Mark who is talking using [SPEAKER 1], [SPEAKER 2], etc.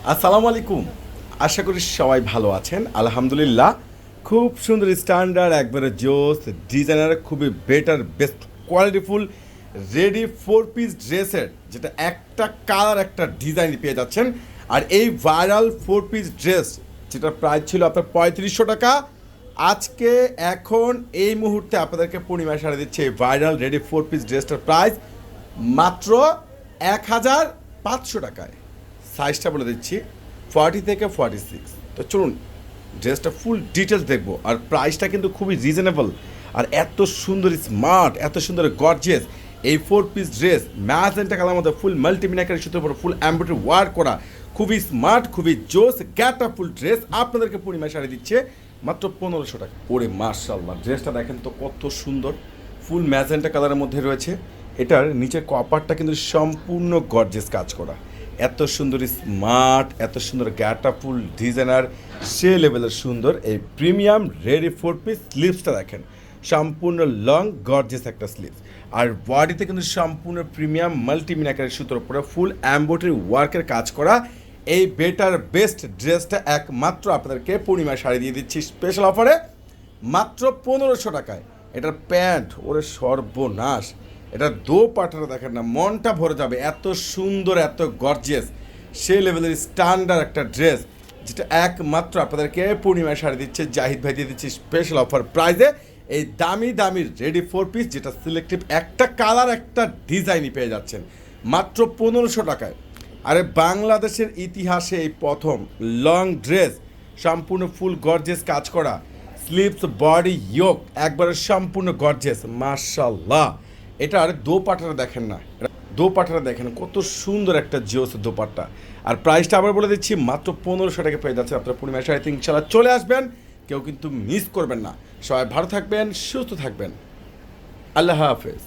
[SPEAKER 1] আসসালামু আলাইকুম। আশা করি সবাই ভালো আছেন। আলহামদুলিল্লাহ, খুব সুন্দর স্ট্যান্ডার্ড একবারে জোস ডিজাইনার, খুবই বেটার বেস্ট কোয়ালিটিফুল রেডি 4 পিস ড্রেসের যেটা একটা কালার একটা ডিজাইন পেয়ে যাচ্ছেন। আর এই ভাইরাল 4 পিস ড্রেস যেটা প্রাইস ছিল আপনার 3500 টাকা, আজকে এখন এই মুহূর্তে আপনাদেরকে পূর্ণিমা সারা দিচ্ছে এই ভাইরাল রেডি 4 পিস ড্রেসটার প্রাইস মাত্র 1500 টাকায়। সাইজটা বলে দিচ্ছি 40 থেকে 46। তো চলুন ড্রেসটা ফুল ডিটেলস দেখবো। আর প্রাইসটা কিন্তু খুবই রিজনেবল। আর এত সুন্দর স্মার্ট, এত সুন্দর গর্জিয়াস এই 4 পিস ড্রেস ম্যাজেন্টা কালার মধ্যে ফুল মাল্টিমিনাকারি সুতোর উপর ফুল এমব্রয়ডারি ওয়ার্ক করা, খুবই স্মার্ট, খুবই জোস গ্যাটা ফুল ড্রেস আপনাদেরকে পূর্ণিমা শাড়ি দিচ্ছে মাত্র 1500 টাকা। ওরে মার্শাল্লাহ, ড্রেসটা দেখেন তো কত সুন্দর, ফুল ম্যাজেন্টা কালারের মধ্যে রয়েছে। এটার নিচের কপারটা কিন্তু সম্পূর্ণ গর্জিয়াস কাজ করা, এত সুন্দর স্মার্ট, এত সুন্দর গ্যাটাফুল ডিজাইনার, সে লেভেলের সুন্দর এই প্রিমিয়াম রেডি 4 পিস স্লিভসটা দেখেন, সম্পূর্ণ লং গর্জিয়াস একটা স্লিভস। আর বডিতে কিন্তু সম্পূর্ণ প্রিমিয়াম মাল্টিমিনাকারের সুতোর উপরে ফুল এমব্রয়ডারি ওয়ার্কের কাজ করা এই বেটার বেস্ট ড্রেসটা একমাত্র আপনাদেরকে পূর্ণিমা শাড়ি দিয়ে দিচ্ছি স্পেশাল অফারে মাত্র 1500 টাকায়। এটার প্যান্ট ওরে সর্বনাশ, এটা দোপাট্টাটা দেখেন না, মনটা ভরে যাবে, এত সুন্দর, এত গর্জিয়াস, সেই লেভেলের স্ট্যান্ডার্ড একটা ড্রেস যেটা একমাত্র আপনাদেরকে পূর্ণিমা শাড়ি দিচ্ছে জাহিদ ভাই দিয়ে দিচ্ছে স্পেশাল অফার প্রাইজে। এই দামি দামি রেডি 4 পিস যেটা সিলেক্টিভ একটা কালার একটা ডিজাইনই পেয়ে যাচ্ছেন মাত্র 1500 টাকায়। আরে বাংলাদেশের ইতিহাসে এই প্রথম লং ড্রেস সম্পূর্ণ ফুল গর্জিয়াস কাজ করা, স্লিভস বডি ইয়োক একবারে সম্পূর্ণ গর্জিয়াস মাশাল্লাহ। এটার দোপাট্টাটা দেখেন না, দোপাট্টাটা দেখেন কত সুন্দর একটা জিওস দোপাট্টা। আর প্রাইসটা আবার বলে দিচ্ছি মাত্র 1500 টাকা পেয়ে যাচ্ছে আপনার পূর্ণিমা শাড়ি। ইনশাল্লাহ চলে আসবেন, কেউ কিন্তু মিস করবেন না। সবাই ভালো থাকবেন, সুস্থ থাকবেন, আল্লাহ হাফেজ।